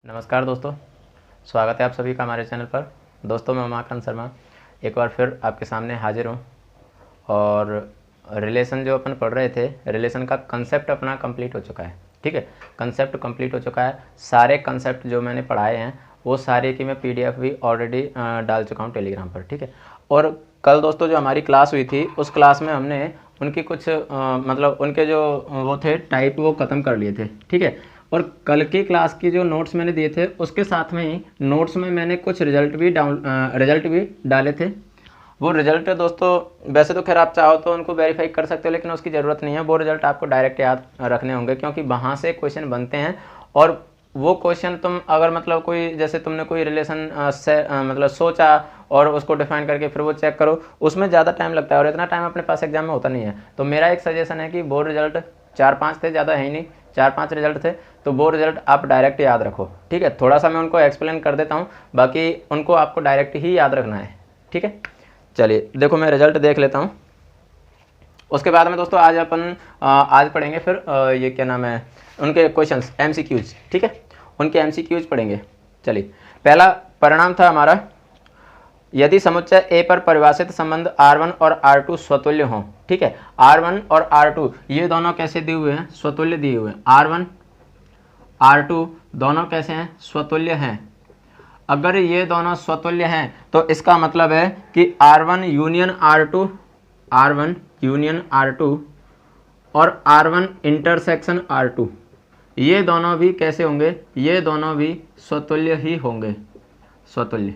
नमस्कार दोस्तों, स्वागत है आप सभी का हमारे चैनल पर। दोस्तों मैं उमाकांत शर्मा एक बार फिर आपके सामने हाजिर हूँ और रिलेशन जो अपन पढ़ रहे थे, रिलेशन का कंसेप्ट अपना कंप्लीट हो चुका है। ठीक है, कंसेप्ट कंप्लीट हो चुका है। सारे कंसेप्ट जो मैंने पढ़ाए हैं वो सारे की मैं पीडीएफ भी ऑलरेडी डाल चुका हूँ टेलीग्राम पर। ठीक है, और कल दोस्तों जो हमारी क्लास हुई थी उस क्लास में हमने उनकी कुछ मतलब उनके जो वो थे टाइप वो ख़त्म कर लिए थे। ठीक है, और कल की क्लास की जो नोट्स मैंने दिए थे उसके साथ में ही नोट्स में मैंने कुछ रिजल्ट भी डाले थे। वो रिजल्ट दोस्तों वैसे तो खैर आप चाहो तो उनको वेरीफाई कर सकते हो, लेकिन उसकी ज़रूरत नहीं है। वो रिजल्ट आपको डायरेक्ट याद रखने होंगे क्योंकि वहाँ से क्वेश्चन बनते हैं और वो क्वेश्चन तुम अगर मतलब कोई जैसे तुमने कोई रिलेशन से मतलब सोचा और उसको डिफाइन करके फिर वो चेक करो, उसमें ज़्यादा टाइम लगता है और इतना टाइम अपने पास एग्जाम में होता नहीं है। तो मेरा एक सजेशन है कि वो रिजल्ट 4-5 थे, ज़्यादा है ही नहीं, 4-5 रिजल्ट थे, तो वो रिजल्ट आप डायरेक्ट याद रखो। ठीक है, थोड़ा सा मैं उनको एक्सप्लेन कर देता हूँ, बाकी उनको आपको डायरेक्ट ही याद रखना है। ठीक है, चलिए देखो मैं रिजल्ट देख लेता हूँ। उसके बाद में दोस्तों आज अपन आज पढ़ेंगे फिर ये क्या नाम है उनके क्वेश्चंस एमसीक्यूज। ठीक है, उनके एमसीक्यूज पढ़ेंगे। चलिए, पहला परिणाम था हमारा, यदि समुच्चय ए पर परिभाषित संबंध R1 और R2 स्वतुल्य हों। ठीक है, R1 और R2 ये दोनों कैसे दिए हुए हैं? स्वतुल्य दिए हुए हैं। R1 R2 दोनों कैसे हैं? स्वतुल्य हैं। अगर ये दोनों स्वतुल्य हैं तो इसका मतलब है कि R1 यूनियन R2 और R1 इंटरसेक्शन R2 ये दोनों भी कैसे होंगे? ये दोनों भी स्वतुल्य ही होंगे। स्वतुल्य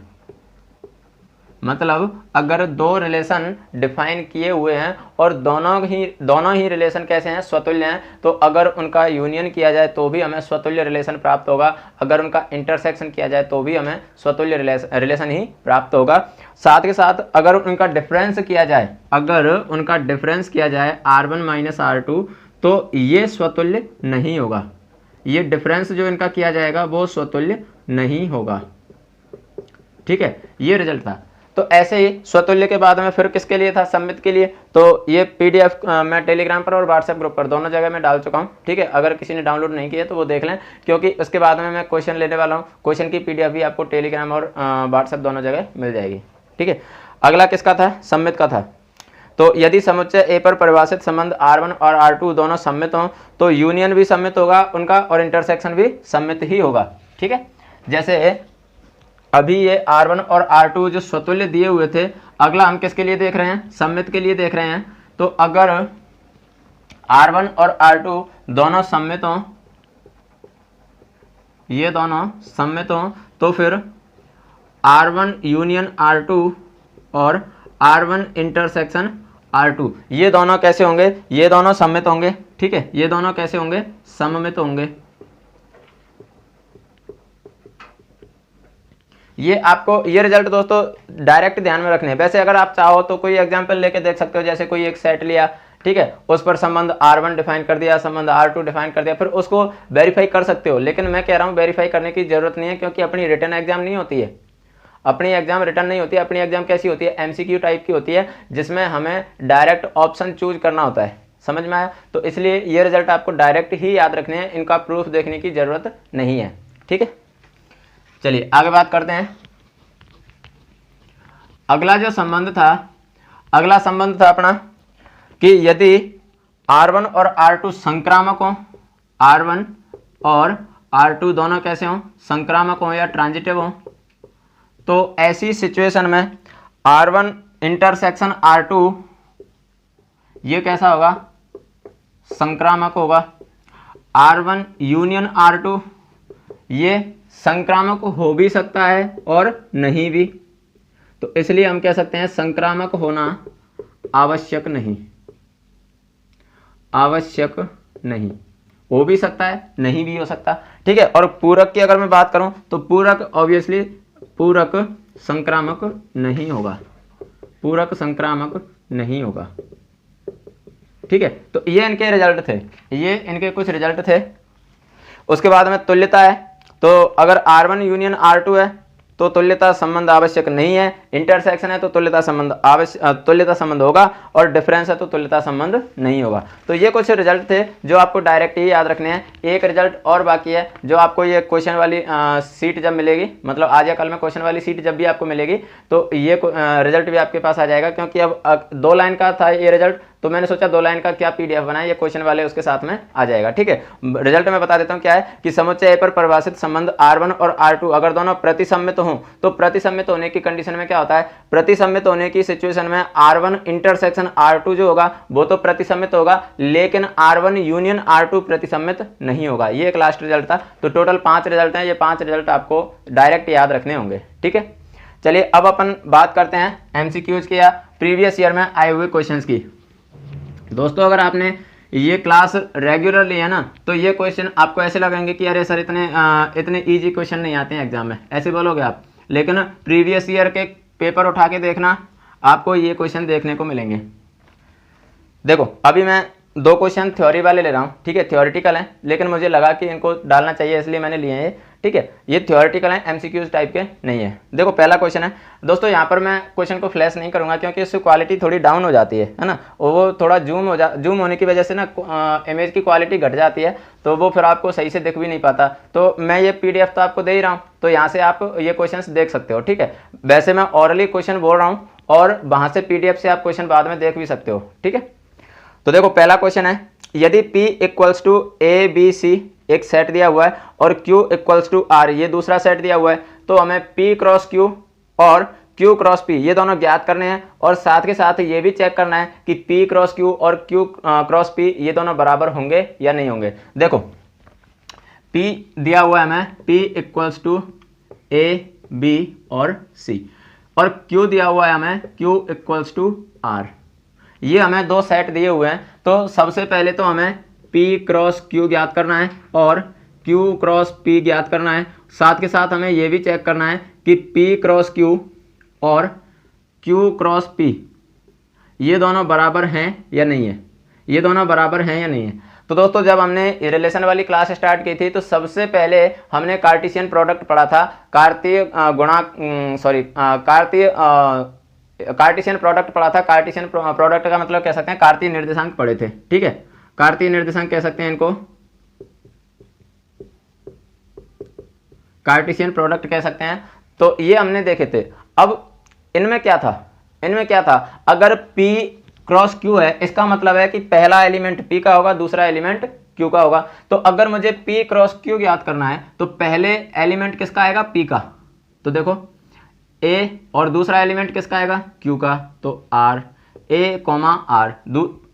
मतलब अगर दो रिलेशन डिफाइन किए हुए हैं और दोनों ही रिलेशन कैसे हैं? स्वतुल्य हैं, तो अगर उनका यूनियन किया जाए तो भी हमें स्वतुल्य रिलेशन प्राप्त होगा, अगर उनका इंटरसेक्शन किया जाए तो भी हमें स्वतुल्य रिलेशन ही प्राप्त होगा। साथ के साथ अगर उनका डिफरेंस किया जाए R1 माइनस R2 तो ये स्वतुल्य नहीं होगा। ये डिफरेंस जो इनका किया जाएगा वो स्वतुल्य नहीं होगा। ठीक है, ये रिजल्ट था। तो ऐसे ही स्वतुल्य के बाद में फिर किसके लिए था? सममित के लिए। तो ये पीडीएफ मैं टेलीग्राम पर और व्हाट्सएप ग्रुप पर दोनों जगह मैं डाल चुका हूँ। ठीक है, अगर किसी ने डाउनलोड नहीं किया तो वो देख लें, क्योंकि उसके बाद में मैं क्वेश्चन लेने वाला हूँ। क्वेश्चन की पीडीएफ भी आपको टेलीग्राम और व्हाट्सएप दोनों जगह मिल जाएगी। ठीक है, अगला किसका था? सममित का था। तो यदि समुच्चय ए पर परिभाषित संबंध R1 और R2 दोनों सम्मित हों तो यूनियन भी सम्मित होगा उनका और इंटरसेक्शन भी सम्मित ही होगा। ठीक है, जैसे अभी ये R1 और R2 जो स्वतुल्य दिए हुए थे, अगला हम किसके लिए देख रहे हैं? सम्मित के लिए देख रहे हैं। तो अगर R1 और R2 दोनों सम्मित हों, ये दोनों सम्मित हों, तो फिर R1 यूनियन R2 और R1 इंटरसेक्शन R2 ये दोनों कैसे होंगे? ये दोनों सम्मित होंगे। ठीक है, ये दोनों कैसे होंगे? सममित होंगे। ये आपको ये रिजल्ट दोस्तों डायरेक्ट ध्यान में रखने हैं। वैसे अगर आप चाहो तो कोई एग्जांपल लेके देख सकते हो, जैसे कोई एक सेट लिया, ठीक है, उस पर संबंध R1 डिफाइन कर दिया, संबंध R2 डिफाइन कर दिया, फिर उसको वेरीफाई कर सकते हो। लेकिन मैं कह रहा हूँ वेरीफाई करने की जरूरत नहीं है, क्योंकि अपनी रिटर्न एग्जाम नहीं होती है, अपनी एग्जाम रिटर्न नहीं होती है। अपनी एग्जाम कैसी होती है? एमसीक्यू टाइप की होती है, जिसमें हमें डायरेक्ट ऑप्शन चूज करना होता है। समझ में आया? तो इसलिए ये रिजल्ट आपको डायरेक्ट ही याद रखने हैं, इनका प्रूफ देखने की जरूरत नहीं है। ठीक है, चलिए आगे बात करते हैं। अगला संबंध था अपना कि यदि R1 और R2 संक्रामक हों, R1 और R2 दोनों कैसे हों? संक्रामक हों या ट्रांजिटिव हों, तो ऐसी सिचुएशन में R1 इंटरसेक्शन R2 ये कैसा होगा? संक्रामक होगा। R1 यूनियन R2 ये संक्रामक हो भी सकता है और नहीं भी, तो इसलिए हम कह सकते हैं संक्रामक होना आवश्यक नहीं। आवश्यक नहीं, हो भी सकता है, नहीं भी हो सकता। ठीक है, और पूरक की अगर मैं बात करूं तो पूरक ऑब्वियसली पूरक संक्रामक नहीं होगा। पूरक संक्रामक नहीं होगा। ठीक है, तो ये इनके रिजल्ट थे, ये इनके कुछ रिजल्ट थे। उसके बाद में तुल्यता है। तो अगर R1 यूनियन R2 है तो तुल्यता संबंध आवश्यक नहीं है, इंटरसेक्शन है तो तुल्यता संबंध होगा, और डिफरेंस है तो तुल्यता संबंध नहीं होगा। तो ये कुछ रिजल्ट थे जो आपको डायरेक्ट ही याद रखने हैं। एक रिजल्ट और बाकी है, जो आपको ये क्वेश्चन वाली सीट जब मिलेगी, मतलब आज या कल में क्वेश्चन वाली सीट जब भी आपको मिलेगी तो ये रिजल्ट भी आपके पास आ जाएगा, क्योंकि अब 2 लाइन का था ये रिजल्ट, तो मैंने सोचा 2 लाइन का क्या पीडीएफ बनाए, ये क्वेश्चन वाले उसके साथ में आ जाएगा। ठीक है, रिजल्ट में बता देता हूं क्या है कि समुच्चय ए पर परिभाषित संबंध R1 और R2 अगर दोनों प्रतिसम्मित हों, तो प्रतिसम्मित होने की कंडीशन में क्या होता है, प्रतिसम्मित होने की सिचुएशन में R1 इंटरसेक्शन R2 जो होगा वो तो प्रतिसम्मित होगा, लेकिन R1 यूनियन R2 प्रतिसम्मित नहीं होगा। ये एक लास्ट रिजल्ट था। तो टोटल 5 रिजल्ट हैं, ये 5 रिजल्ट आपको डायरेक्ट याद रखने होंगे। ठीक है, चलिए अब अपन बात करते हैं एमसीक्यूज की या प्रीवियस ईयर में आए हुए क्वेश्चंस की। दोस्तों, अगर आपने ये क्लास रेगुलर लिया ना, तो ये क्वेश्चन आपको ऐसे लगेंगे कि अरे सर इतने इजी क्वेश्चन नहीं आते हैं एग्जाम में, ऐसे बोलोगे आप, लेकिन प्रीवियस ईयर के पेपर उठा के देखना, आपको ये क्वेश्चन देखने को मिलेंगे। देखो, अभी मैं 2 क्वेश्चन थ्योरी वाले ले रहा हूँ। ठीक है, थ्योरेटिकल हैं, लेकिन मुझे लगा कि इनको डालना चाहिए इसलिए मैंने लिए हैं। ठीक है, ये थ्योरेटिकल हैं, एमसीक्यूज टाइप के नहीं है। देखो, पहला क्वेश्चन है दोस्तों, यहाँ पर मैं क्वेश्चन को फ्लैश नहीं करूंगा क्योंकि इससे क्वालिटी थोड़ी डाउन हो जाती है ना, वो थोड़ा जूम होने की वजह से ना इमेज की क्वालिटी घट जाती है, तो वो फिर आपको सही से दिख भी नहीं पाता। तो मैं ये पीडीएफ तो आपको दे ही रहा हूँ, तो यहाँ से आप ये क्वेश्चन देख सकते हो। ठीक है, वैसे मैं ऑरली क्वेश्चन बोल रहा हूँ और वहाँ से पीडीएफ से आप क्वेश्चन बाद में देख भी सकते हो। ठीक है, तो देखो पहला क्वेश्चन है, यदि P equals to A B C एक सेट दिया हुआ है और Q इक्वल्स टू R ये दूसरा सेट दिया हुआ है, तो हमें P क्रॉस Q और Q क्रॉस P ये दोनों ज्ञात करने हैं, और साथ के साथ ये भी चेक करना है कि P क्रॉस Q और Q क्रॉस P ये दोनों बराबर होंगे या नहीं होंगे। देखो, P दिया हुआ है हमें, P equals to A B और C, और Q दिया हुआ है हमें, Q इक्वल्स टू R। ये हमें 2 सेट दिए हुए हैं, तो सबसे पहले तो हमें P क्रॉस Q ज्ञात करना है और Q क्रॉस P ज्ञात करना है। साथ के साथ हमें ये भी चेक करना है कि P क्रॉस Q और Q क्रॉस P ये दोनों बराबर हैं या नहीं है, ये दोनों बराबर हैं या नहीं है। तो दोस्तों, जब हमने रिलेशन वाली क्लास स्टार्ट की थी तो सबसे पहले हमने कार्टेशियन प्रोडक्ट पढ़ा था, कार्टेशियन प्रोडक्ट पढ़ा था। कार्टेशियन प्रोडक्ट का मतलब कह सकते हैं कार्तीय निर्देशांक पढ़े थे। ठीक है, कार्तीय निर्देशांक कह सकते हैं इनको, कार्टेशियन प्रोडक्ट कह सकते हैं। तो ये हमने देखे थे। अब इनमें क्या था, अगर P क्रॉस Q है, इसका मतलब है कि पहला एलिमेंट P का होगा, दूसरा एलिमेंट Q का होगा। तो अगर मुझे P क्रॉस Q ज्ञात करना है तो पहले एलिमेंट किसका आएगा, P का, तो देखो A, और दूसरा एलिमेंट किसका आएगा, Q का, तो R, A, R।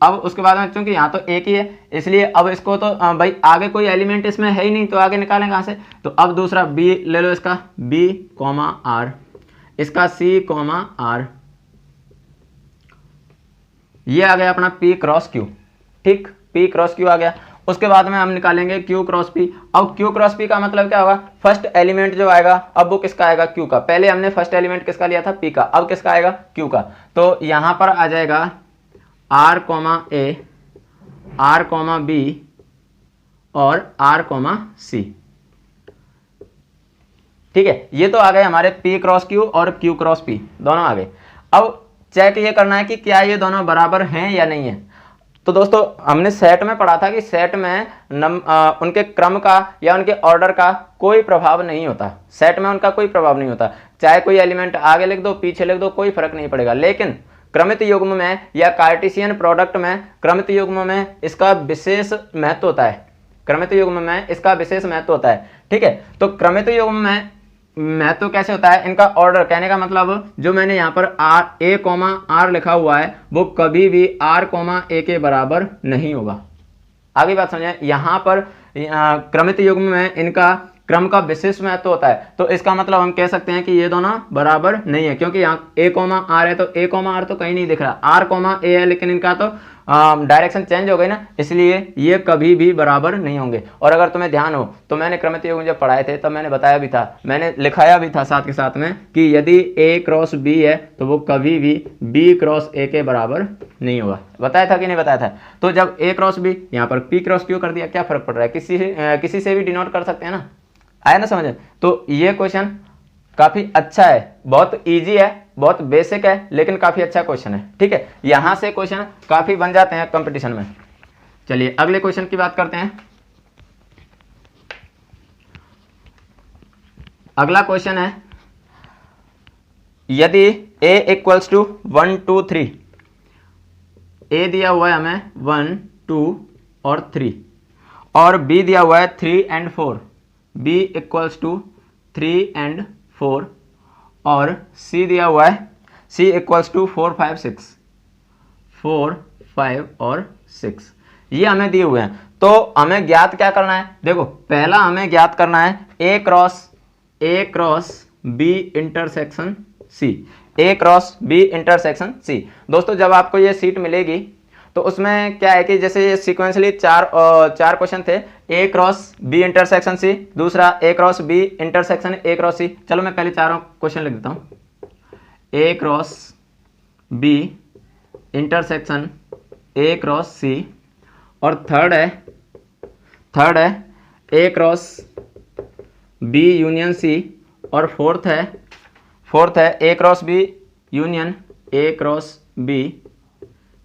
अब उसके बाद में चूंकि यहाँ तो एक ही है, इसलिए अब इसको तो भाई आगे कोई एलिमेंट इसमें है ही नहीं, तो आगे निकालें कहाँ से। तो अब दूसरा B ले लो, इसका B, R, इसका C, R, ये आ गया अपना P क्रॉस Q। ठीक, P क्रॉस Q आ गया। उसके बाद में हम निकालेंगे Q क्रॉस P। अब Q क्रॉस P का मतलब क्या होगा, फर्स्ट एलिमेंट जो आएगा अब वो किसका आएगा, Q का। पहले हमने फर्स्ट एलिमेंट किसका लिया था, P का, अब किसका आएगा, Q का। तो यहां पर आ जाएगा R, A, R, B और R, C। ठीक है, ये तो आ गए हमारे P क्रॉस Q और Q क्रॉस P दोनों आ गए। अब चेक ये करना है कि क्या ये दोनों बराबर हैं या नहीं है। तो दोस्तों, हमने सेट में पढ़ा था कि सेट में उनके क्रम का या उनके ऑर्डर का कोई प्रभाव नहीं होता, सेट में उनका कोई प्रभाव नहीं होता, चाहे कोई एलिमेंट आगे लिख दो पीछे लिख दो, कोई फर्क नहीं पड़ेगा। लेकिन क्रमित युग्म में या कार्टेशियन प्रोडक्ट में, क्रमित युग्म में इसका विशेष महत्व होता है, क्रमित युग्म में इसका विशेष महत्व होता है। ठीक है, तो क्रमित युग्म में महत्व कैसे होता है, इनका ऑर्डर, कहने का मतलब जो मैंने यहाँ पर A, R लिखा हुआ है वो कभी भी R, A के बराबर नहीं होगा। आगे बात समझें, यहाँ पर क्रमित युग्म में इनका क्रम का विशेष महत्व होता है, तो इसका मतलब हम कह सकते हैं कि ये दोनों बराबर नहीं है, क्योंकि यहाँ A, R है तो A, R तो कहीं नहीं दिख रहा, R, A है, लेकिन इनका तो डायरेक्शन चेंज हो गई ना, इसलिए ये कभी भी बराबर नहीं होंगे। और अगर तुम्हें ध्यान हो तो मैंने क्रमित युग्म जब पढ़ाए थे तब मैंने बताया भी था, मैंने लिखाया भी था साथ के साथ में कि यदि A क्रॉस B है तो वो कभी भी B क्रॉस A के बराबर नहीं होगा। बताया था कि नहीं बताया था। तो जब A क्रॉस B, यहाँ पर P क्रॉस Q कर दिया, क्या फर्क पड़ रहा है, किसी से भी डिनोट कर सकते हैं ना, आया ना समझ। तो ये क्वेश्चन काफ़ी अच्छा है, बहुत इजी है, बहुत बेसिक है, लेकिन काफ़ी अच्छा क्वेश्चन है। ठीक है, यहाँ से क्वेश्चन काफ़ी बन जाते हैं कंपटीशन में। चलिए अगले क्वेश्चन की बात करते हैं। अगला क्वेश्चन है, यदि a इक्वल्स टू 1 2 3, a दिया हुआ है हमें 1 2 और 3, और b दिया हुआ है 3 and 4, b equals to 3 and 4, और c दिया हुआ है c इक्वल्स टू 4 5 6, 4 5 और 6, ये हमें दिए हुए हैं। तो हमें ज्ञात क्या करना है, देखो पहला हमें ज्ञात करना है a cross b intersection c, a cross b intersection c। दोस्तों जब आपको ये सीट मिलेगी तो उसमें क्या है कि जैसे ये सीक्वेंसली चार क्वेश्चन थे, a cross b intersection c, दूसरा a cross b intersection a cross c। चलो मैं पहले चारों क्वेश्चन लिख देता हूँ, a cross b intersection a cross c, और थर्ड है a cross b union c, और फोर्थ है a cross b union a cross b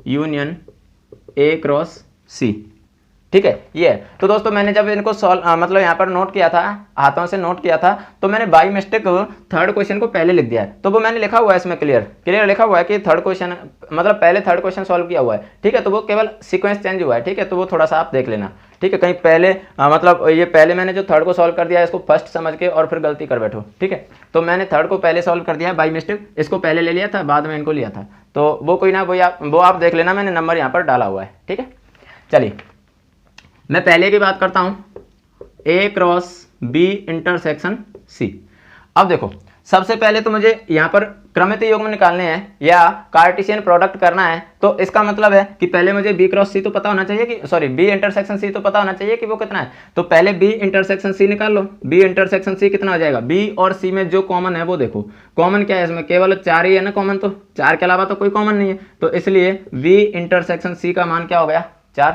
union a cross c। ठीक है, ये है। तो दोस्तों मैंने जब इनको मतलब यहाँ पर नोट किया था, हाथों से नोट किया था, तो मैंने बाई मिस्टेक थर्ड क्वेश्चन को पहले लिख दिया है। तो वो मैंने लिखा हुआ है इसमें क्लियर लिखा हुआ है कि थर्ड क्वेश्चन मतलब पहले थर्ड क्वेश्चन सॉल्व किया हुआ है। ठीक है, तो वो केवल सीक्वेंस चेंज हुआ है। ठीक है, तो वो थोड़ा सा आप देख लेना। ठीक है, कहीं पहले मतलब ये पहले मैंने जो थर्ड को सॉल्व कर दिया है इसको फर्स्ट समझ के और फिर गलती कर बैठो। ठीक है, तो मैंने थर्ड को पहले सॉल्व कर दिया है बाई मिस्टेक, इसको पहले ले लिया था, बाद में इनको लिया था। तो वो कोई ना वो आप देख लेना, मैंने नंबर यहाँ पर डाला हुआ है। ठीक है, चलिए मैं पहले की बात करता हूं, a cross b intersection c। अब देखो सबसे पहले तो मुझे यहाँ पर क्रमित युग्म निकालने हैं या कार्टेशियन प्रोडक्ट करना है। तो इसका मतलब है कि पहले मुझे b क्रॉस c तो पता होना चाहिए कि b इंटरसेक्शन c तो पता होना चाहिए कि वो कितना है। तो पहले b इंटरसेक्शन c निकाल लो। b इंटरसेक्शन c कितना हो जाएगा, b और c में जो कॉमन है वो देखो, कॉमन क्या है इसमें, केवल 4 ही है ना कॉमन, तो 4 के अलावा तो कोई कॉमन नहीं है। तो इसलिए b इंटरसेक्शन c का मान क्या हो गया, 4।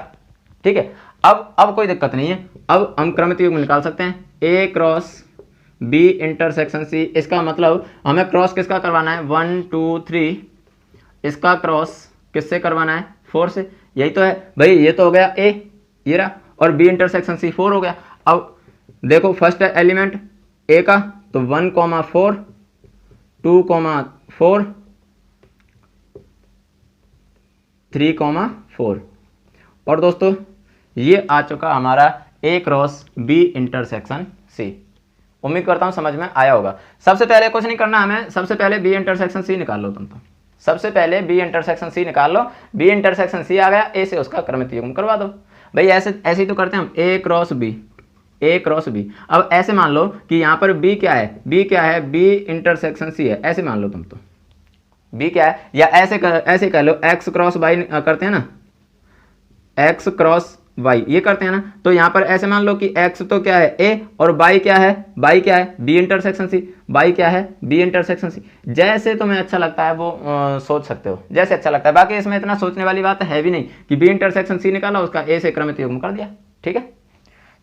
ठीक है, अब कोई दिक्कत नहीं है, अब हम क्रमित युग्म निकाल सकते हैं, a cross b intersection c। इसका मतलब हमें क्रॉस किसका करवाना है, 1 2 3, इसका क्रॉस किससे करवाना है, 4 से। यही तो है भाई, ये तो हो गया a, ये रहा, और b इंटरसेक्शन c 4 हो गया। अब देखो फर्स्ट एलिमेंट a का, तो 1 4 2 4 3 4, और दोस्तों ये आ चुका हमारा a cross b intersection c। उम्मीद करता हूं समझ में आया होगा। सबसे पहले कुछ नहीं करना हमें, सबसे पहले b इंटरसेक्शन c निकाल लो तुम। तो सबसे पहले b इंटरसेक्शन c निकाल लो, b इंटरसेक्शन c आ गया, a से उसका क्रमित युग्म करवा दो। भाई ऐसे ही तो करते हैं हम, a क्रॉस b। अब ऐसे मान लो कि यहाँ पर b क्या है, b इंटरसेक्शन c है, ऐसे मान लो तुम। तो b क्या है, या ऐसे कह लो x क्रॉस y करते हैं ना, x क्रॉस y ये करते हैं ना। तो यहाँ पर ऐसे मान लो कि x तो क्या है a, और y क्या है b इंटरसेक्शन c, y क्या है b इंटरसेक्शन c। जैसे तुम्हें अच्छा लगता है वो सोच सकते हो, जैसे अच्छा लगता है। बाकी इसमें इतना सोचने वाली बात है भी नहीं कि b इंटरसेक्शन c निकाला, उसका a से क्रमित युग्म कर दिया। ठीक है,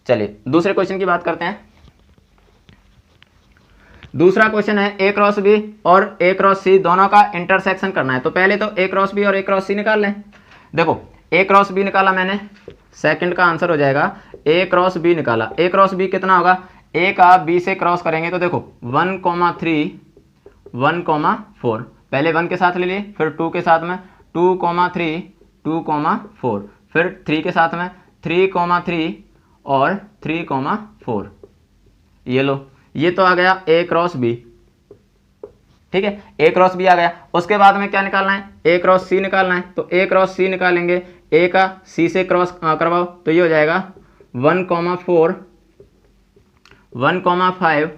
चलिए दूसरे क्वेश्चन की बात करते हैं। दूसरा क्वेश्चन है a क्रॉस b और a क्रॉस c दोनों का इंटरसेक्शन करना है। तो पहले तो a क्रॉस b और a क्रॉस c निकाल लें। देखो a क्रॉस b निकाला मैंने, सेकंड का आंसर हो जाएगा a क्रॉस b निकाला। a क्रॉस b कितना होगा, a का b से क्रॉस करेंगे तो देखो 1 3 1 4, पहले 1 के साथ ले लिए, फिर 2 के साथ में 2 3 2 4, फिर 3 के साथ में 3 3 और 3 4। ये लो, ये तो आ गया a क्रॉस b। ठीक है, a क्रॉस b आ गया। उसके बाद में क्या निकालना है, a क्रॉस c निकालना है। तो a क्रॉस c निकालेंगे, a का c से क्रॉस करवाओ, तो ये हो जाएगा 1 4 1 5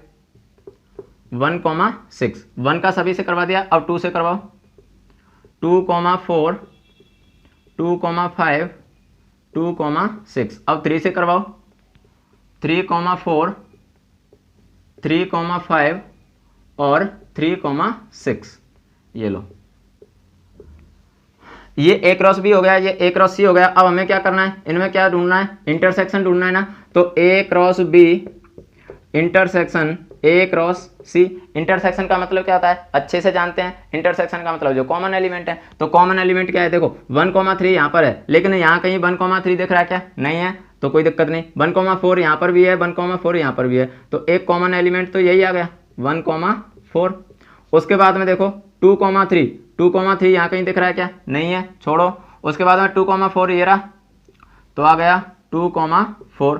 1 6। 1 का सभी से करवा दिया, अब 2 से करवाओ, 2 4 2 5 2 6। अब 3 से करवाओ, 3 4 3 5 और 3 6। ये लो, ये a क्रॉस b हो गया, ये a क्रॉस c हो गया। अब हमें क्या करना है, इनमें क्या ढूंढना है, इंटरसेक्शन ढूंढना है ना। तो a cross b intersection A cross C. Intersection का मतलब क्या होता है, अच्छे से जानते हैं। इंटरसेक्शन का मतलब जो कॉमन एलिमेंट है, तो कॉमन एलिमेंट क्या है, देखो 1,3 यहाँ पर है, लेकिन यहाँ कहीं 1,3 दिख रहा है क्या, नहीं है, तो कोई दिक्कत नहीं। 1,4 यहाँ पर भी है, 1,4 यहाँ पर भी है, तो एक कॉमन एलिमेंट तो यही आ गया 1,4। उसके बाद में देखो 2,3, 2,3 यहाँ कहीं दिख रहा है क्या, नहीं है, छोड़ो। उसके बाद में 2,4 ये रहा, तो आ गया 2,4।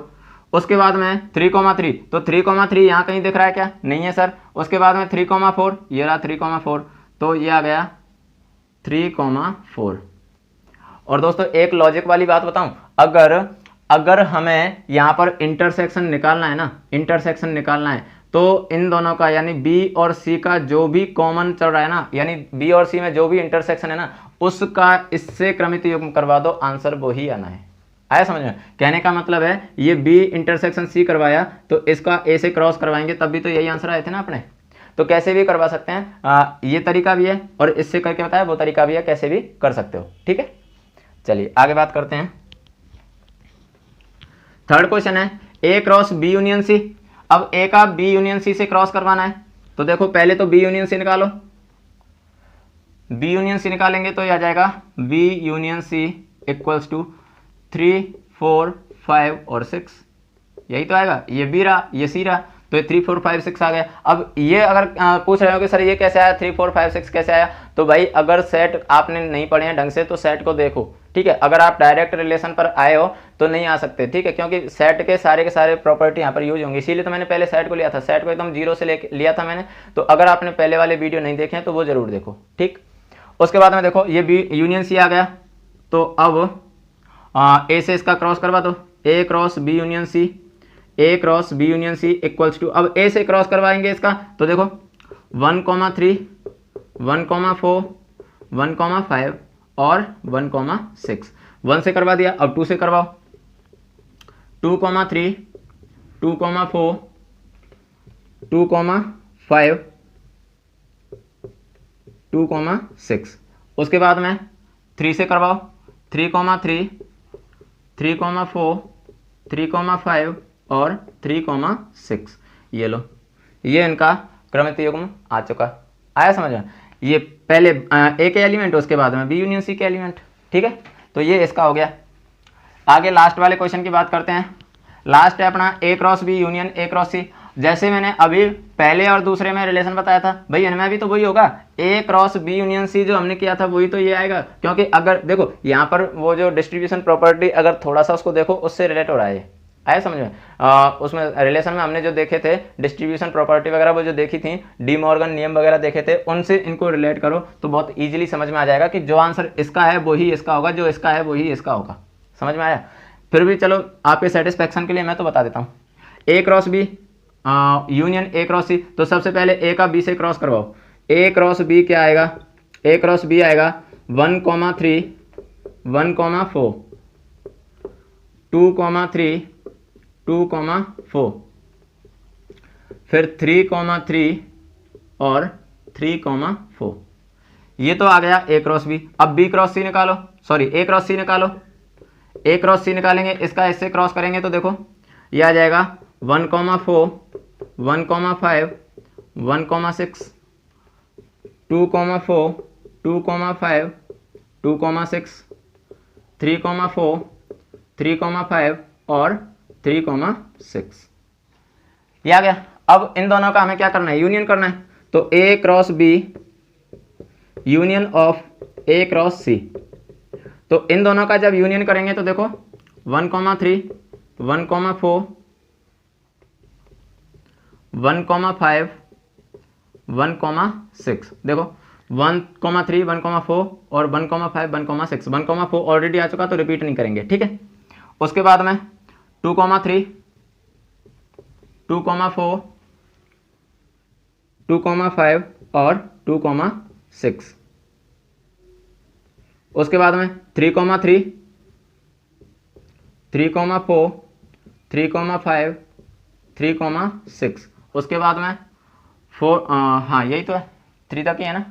उसके बाद में 3,3, तो 3,3 यहाँ कहीं दिख रहा है क्या, नहीं है सर। उसके बाद में 3,4 ये रहा 3,4, तो ये आ गया 3,4। और दोस्तों एक लॉजिक वाली बात बताऊं, अगर हमें यहाँ पर इंटरसेक्शन निकालना है ना, इंटरसेक्शन निकालना है, तो इन दोनों का यानी बी और सी का जो भी कॉमन चल रहा है ना, यानी बी और सी में जो भी इंटरसेक्शन है ना, उसका इससे क्रमित युग्म करवा दो, आंसर वही आना है। आया समझ में? कहने का मतलब है ये बी इंटरसेक्शन सी करवाया, तो इसका ए से क्रॉस करवाएंगे तब भी तो यही आंसर आए थे ना अपने। तो कैसे भी करवा सकते हैं, ये तरीका भी है और इससे करके बताया वो तरीका भी है, कैसे भी कर सकते हो, ठीक है। चलिए आगे बात करते हैं। थर्ड क्वेश्चन है ए क्रॉस बी यूनियन सी। अब ए का बी यूनियन सी से क्रॉस करवाना है, तो देखो पहले तो बी यूनियन सी निकालो। बी यूनियन सी निकालेंगे तो यह आ जाएगा B union C equals to 3, 4, 5 और 6, यही तो आएगा। ये बी रहा, ये सी रहा, तो ये 3, 4, 5, 6 आ गया। अब ये अगर पूछ रहे हो कि सर ये कैसे आया, 3, 4, 5, 6 कैसे आया, तो भाई अगर सेट आपने नहीं पढ़े हैं ढंग से तो सेट को देखो, ठीक है। अगर आप डायरेक्ट रिलेशन पर आए हो तो नहीं आ सकते, ठीक है, क्योंकि सेट के सारे प्रॉपर्टी यहाँ पर यूज होंगी। इसीलिए तो मैंने पहले सेट को लिया था, सेट को एकदम जीरो से लिया था मैंने। तो अगर आपने पहले वाले वीडियो नहीं देखे हैं तो वो जरूर देखो, ठीक। उसके बाद में देखो ये बी यूनियन सी आ गया, तो अब ए से इसका क्रॉस करवा दो, A cross B union C, A cross B union C equals to, अब ए से क्रॉस करवाएंगे इसका, तो देखो 1,3, 1,4, 1,5 और 1,6। 1 से करवा दिया, अब 2 से करवाओ, 2,3, 2,4, 2,5, 2,6। उसके बाद में 3 से करवाओ, 3,3, 3,4, 3,5 और 3,6। ये लो, ये इनका क्रमित युग्म आ चुका। आया समझ में? ये पहले ए के एलिमेंट, उसके बाद में बी यूनियन सी के एलिमेंट, ठीक है। तो ये इसका हो गया। आगे लास्ट वाले क्वेश्चन की बात करते हैं। लास्ट है अपना A cross B union A cross C. जैसे मैंने अभी पहले और दूसरे में रिलेशन बताया था, भाई इनमें भी तो वही होगा, ए क्रॉस बी यूनियन सी जो हमने किया था वही तो ये आएगा। क्योंकि अगर देखो यहाँ पर वो जो डिस्ट्रीब्यूशन प्रॉपर्टी अगर थोड़ा सा उसको देखो, उससे रिलेट हो रहा है। आया समझ में? उसमें रिलेशन में हमने जो देखे थे डिस्ट्रीब्यूशन प्रॉपर्टी वगैरह, वो जो देखी थी डी मॉर्गन नियम वगैरह देखे थे, उनसे इनको रिलेट करो तो बहुत ईजिली समझ में आ जाएगा कि जो आंसर इसका है वही इसका होगा, जो इसका है वही इसका होगा। समझ में आया? फिर भी चलो आपके सेटिस्फैक्शन के लिए मैं तो बता देता हूँ। A cross B union A cross C, तो सबसे पहले ए का बी से क्रॉस करवाओ। ए क्रॉस बी क्या आएगा? ए क्रॉस बी आएगा 1,3, 1,4, 2,3, 2,4, फिर 3,3 और 3,4। ये तो आ गया ए क्रॉस बी। अब बी क्रॉस सी निकालो, सॉरी ए क्रॉस सी निकालो। ए क्रॉस सी निकालेंगे, इसका इससे क्रॉस करेंगे तो देखो ये आ जाएगा 1,4, 1,5, 1,6, 2,4, 2,5, 2,6, 3,4, 3,5 और 3,6। ये आ गया। अब इन दोनों का हमें क्या करना है? यूनियन करना है। तो A cross B union of A cross C, तो इन दोनों का जब यूनियन करेंगे तो देखो 1,3, 1,4, 1,5, 1,6। देखो 1,3, 1,4 और 1,5, 1,6। 1,4 ऑलरेडी आ चुका तो रिपीट नहीं करेंगे, ठीक है। उसके बाद में 2,3, 2,4, 2,5 और 2,6। उसके बाद में 3,3, 3,4, 3,5, 3,6। उसके बाद में 4, हाँ यही तो है, 3 तक ही है ना।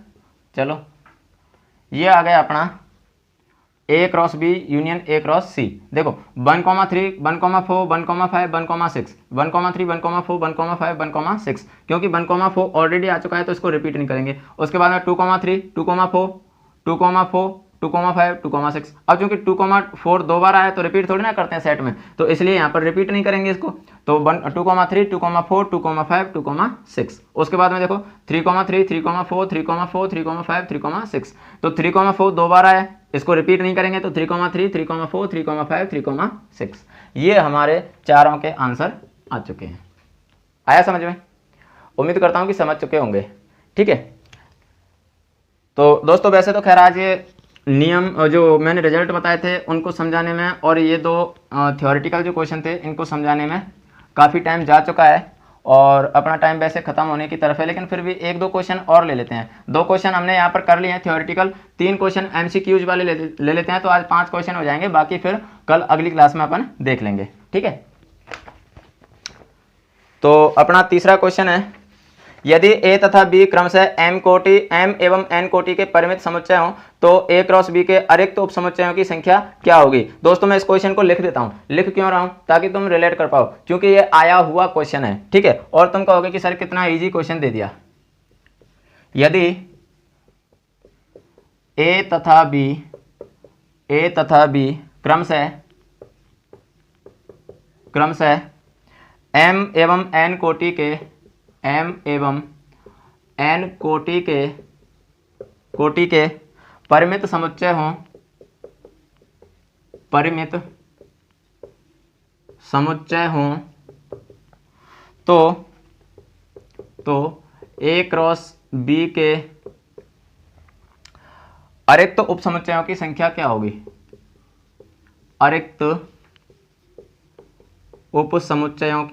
चलो ये आ गया अपना A cross B union A cross C. देखो 1,3 1,4 1,5 1,6 1,3 1,4 1,5 1,6, क्योंकि 1,4 ऑलरेडी आ चुका है तो इसको रिपीट नहीं करेंगे। उसके बाद में 2,3 2,4 2,4 2,5 2,6। अब चूंकि 2,4 दो बार आया तो रिपीट थोड़ी ना करते हैं सेट में, तो इसलिए यहाँ पर रिपीट नहीं करेंगे इसको। तो 2,3 2,4 2,5 2,6। उसके बाद में देखो 3,3 3,4 3,4 3,5 3,6। तो 3,4 दो बार आया, इसको रिपीट नहीं करेंगे, तो 3,3 3,4 3,5 3,6। ये हमारे चारों के आंसर आ चुके हैं। आया समझ में? उम्मीद करता हूँ कि समझ चुके होंगे। ठीक है, तो दोस्तों वैसे तो खैर आज ये नियम जो मैंने रिजल्ट बताए थे उनको समझाने में और ये दो थ्योरेटिकल जो क्वेश्चन थे इनको समझाने में काफ़ी टाइम जा चुका है और अपना टाइम वैसे ख़त्म होने की तरफ है, लेकिन फिर भी एक दो क्वेश्चन और ले लेते हैं। 2 क्वेश्चन हमने यहाँ पर कर लिए हैं थ्योरेटिकल, 3 क्वेश्चन MCQs वाले ले लेते हैं। तो आज 5 क्वेश्चन हो जाएंगे, बाकी फिर कल अगली क्लास में अपन देख लेंगे। ठीक है, तो अपना तीसरा क्वेश्चन है, यदि A तथा B क्रमशः M एवं N कोटि के परिमित समुच्चय हों तो A क्रॉस B के अरिक्त उप समुच्चयों की संख्या क्या होगी। दोस्तों मैं इस क्वेश्चन को लिख देता हूं, लिख क्यों रहा हूं, ताकि तुम रिलेट कर पाओ, क्योंकि ये आया हुआ क्वेश्चन है। ठीक है, और तुम कहोगे कि सर कितना इजी क्वेश्चन दे दिया। यदि A तथा B क्रमशः M एवं N कोटि के परिमित समुच्चय हों तो A क्रॉस B के अरिक्त उप समुच्चयों की संख्या क्या होगी। अरिक्त उप समुच्चयों की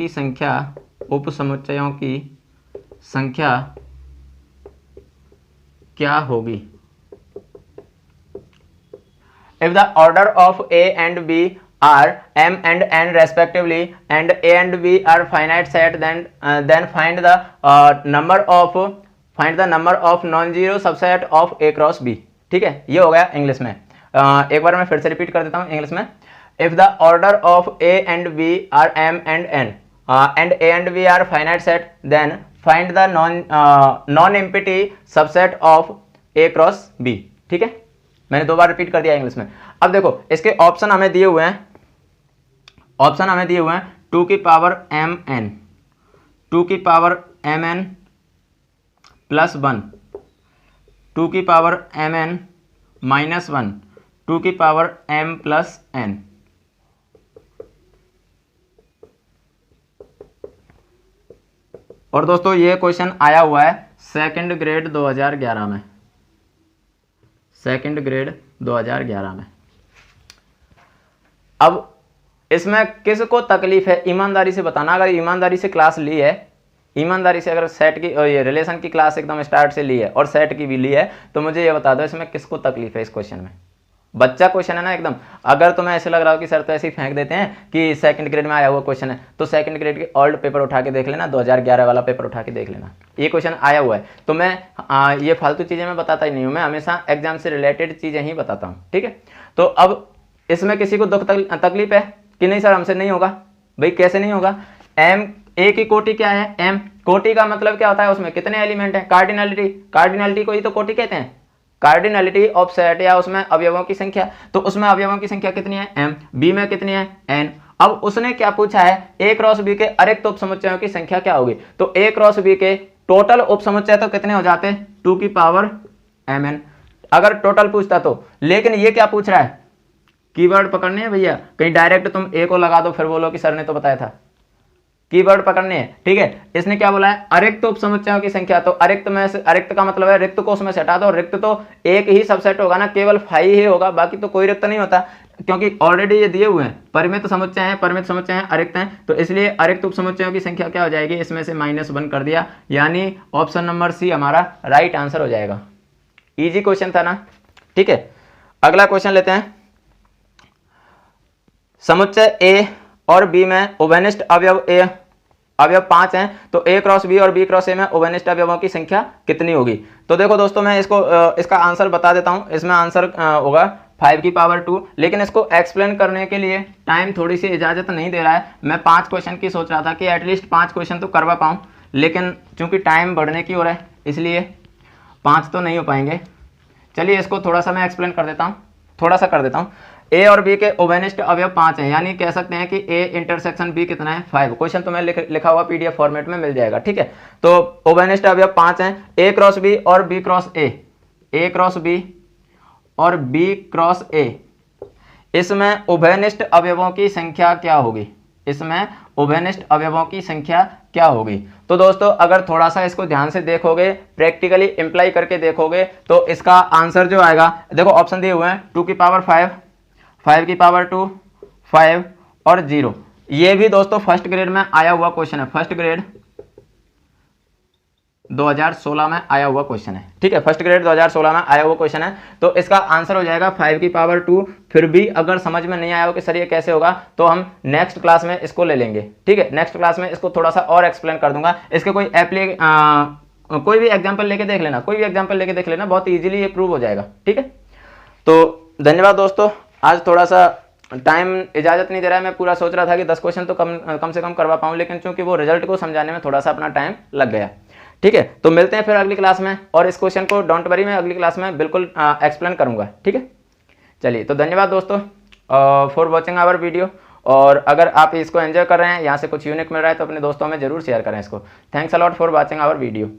संख्या क्या होगी। If the order of A and B are M and N respectively and A and B are finite set, then find the number of non-zero subset of A cross B। ठीक है, ये हो गया इंग्लिश में। एक बार मैं फिर से रिपीट कर देता हूँ इंग्लिश में। If the order of A and B are M and N and A and B are finite set, then find the non-empty subset of A cross B। ठीक है, मैंने 2 बार रिपीट कर दिया इंग्लिश में। अब देखो इसके ऑप्शन हमें दिए हुए हैं 2 की पावर mn, 2 की पावर mn प्लस 1, 2 की पावर mn माइनस 1, 2 की पावर m प्लस n। और दोस्तों ये क्वेश्चन आया हुआ है 2nd ग्रेड 2011 में, 2nd ग्रेड 2011 में। अब इसमें किसको तकलीफ है ईमानदारी से बताना। अगर ईमानदारी से क्लास ली है, ईमानदारी से अगर सेट की ये रिलेशन की क्लास एकदम स्टार्ट से ली है और सेट की भी ली है, तो मुझे ये बता दो इसमें किसको तकलीफ है इस क्वेश्चन में। बच्चा क्वेश्चन है ना एकदम। अगर तुम्हें ऐसे लग रहा हो कि सर तो ऐसे ही फेंक देते हैं कि 2nd ग्रेड में आया हुआ क्वेश्चन है, तो 2nd ग्रेड के ओल्ड पेपर उठा के देख लेना, 2011 वाला पेपर उठा के देख लेना, ये क्वेश्चन आया हुआ है। तो मैं ये फालतू चीज़ें मैं बताता ही नहीं हूँ, मैं हमेशा एग्जाम से रिलेटेड चीज़ें ही बताता हूँ। ठीक है, तो अब इसमें किसी को दुख तकलीफ है कि नहीं सर हमसे नहीं होगा। भाई कैसे नहीं होगा, एम ए की कोटि क्या है, एम कोटि का मतलब क्या होता है, उसमें कितने एलिमेंट हैं, कार्डिनलिटी को ही तो कोटि कहते हैं, कार्डिनलिटी ऑफ सेट या उसमें अवयवों की संख्या। तो उसमें अवयवों की संख्या कितनी है m, b में कितनी है n। अब उसने क्या पूछा है a क्रॉस b के अरिक्त उप समुच्चयों की संख्या क्या होगी। तो a क्रॉस b के टोटल उप समुच्चय तो कितने हो जाते, 2 की पावर mn अगर टोटल पूछता तो। लेकिन ये क्या पूछ रहा है, कीवर्ड पकड़ने हैं भैया, कहीं डायरेक्ट तुम a को लगा दो फिर बोलो कि सर ने तो बताया था, कीवर्ड पकड़ने हैं। ठीक है, इसने क्या बोला है, अरिक्त उप समुच्चयों की संख्या। तो अरिक्त में से, अरिक्त का मतलब है रिक्त को उसमें से हटा दो, रिक्त तो एक ही सबसेट होगा ना, केवल 5 ही होगा, बाकी तो कोई रिक्त नहीं होता, क्योंकि ऑलरेडी ये दिए हुए हैं परिमित समुच्चय हैं, अरिक्त हैं, तो इसलिए अरिक्त उप समुच्चयों की संख्या क्या हो जाएगी, इसमें से -1 कर दिया, यानी ऑप्शन नंबर सी हमारा राइट आंसर हो जाएगा। इजी क्वेश्चन था ना। ठीक है, अगला क्वेश्चन लेते हैं। समुच्चय ए और बी में उभयनिष्ठ अवयव 5 हैं, तो A क्रॉस B और B क्रॉस A में उभयनिष्ठ अवयवों की संख्या कितनी होगी। तो देखो दोस्तों मैं इसका आंसर बता देता हूं। इसमें आंसर होगा 5 की पावर 2, लेकिन इसको एक्सप्लेन करने के लिए टाइम थोड़ी सी इजाज़त नहीं दे रहा है। मैं 5 क्वेश्चन की सोच रहा था कि एटलीस्ट 5 क्वेश्चन तो करवा पाऊँ, लेकिन चूंकि टाइम बढ़ने की ओर है इसलिए 5 तो नहीं हो पाएंगे। चलिए इसको थोड़ा सा मैं एक्सप्लेन कर देता हूँ, थोड़ा सा कर देता हूँ। ए और बी के ओवेनिस्ट अवयव 5 हैं, यानी कह सकते हैं कि ए इंटरसेक्शन बी कितना है 5। क्वेश्चन तो मैं लिखा हुआ पीडीएफ फॉर्मेट में मिल जाएगा, ठीक है। तो ओवेनिस्ट अवयव 5 हैं, ए क्रॉस बी और B cross A cross B और बी क्रॉस ए। इसमें उभयनिष्ठ अवयवों की संख्या क्या होगी? इसमें उभयनिष्ठ अवयवों की संख्या क्या होगी? तो दोस्तों अगर थोड़ा सा इसको ध्यान से देखोगे, प्रैक्टिकली इंप्लाई करके देखोगे, तो इसका आंसर जो आएगा, देखो ऑप्शन दिए हुए हैं 2 की पावर 5, 5 की पावर 2, 5 और 0। ये भी दोस्तों फर्स्ट ग्रेड में आया हुआ क्वेश्चन है, फर्स्ट ग्रेड 2016 में आया हुआ क्वेश्चन है, ठीक है। फर्स्ट ग्रेड 2016 में आया हुआ क्वेश्चन है। तो इसका आंसर हो जाएगा 5 की पावर 2। फिर भी अगर समझ में नहीं आया हो कि सर ये कैसे होगा, तो हम नेक्स्ट क्लास में इसको ले लेंगे, ठीक है। नेक्स्ट क्लास में इसको थोड़ा सा और एक्सप्लेन कर दूंगा। इसके कोई भी एग्जाम्पल लेके देख लेना, कोई भी एग्जाम्पल लेके देख लेना, बहुत ईजिली ये प्रूव हो जाएगा, ठीक है। तो धन्यवाद दोस्तों, आज थोड़ा सा टाइम इजाजत नहीं दे रहा है। मैं पूरा सोच रहा था कि 10 क्वेश्चन तो कम से कम करवा पाऊँ, लेकिन चूंकि वो रिजल्ट को समझाने में थोड़ा सा अपना टाइम लग गया, ठीक है। तो मिलते हैं फिर अगली क्लास में, और इस क्वेश्चन को डोंट वरी मैं अगली क्लास में बिल्कुल एक्सप्लेन करूंगा, ठीक है। चलिए तो धन्यवाद दोस्तों फॉर वॉचिंग आवर वीडियो। और अगर आप इसको एंजॉय कर रहे हैं, यहाँ से कुछ यूनिक मिल रहा है, तो अपने दोस्तों में जरूर शेयर करें इसको। Thanks a lot for watching our video.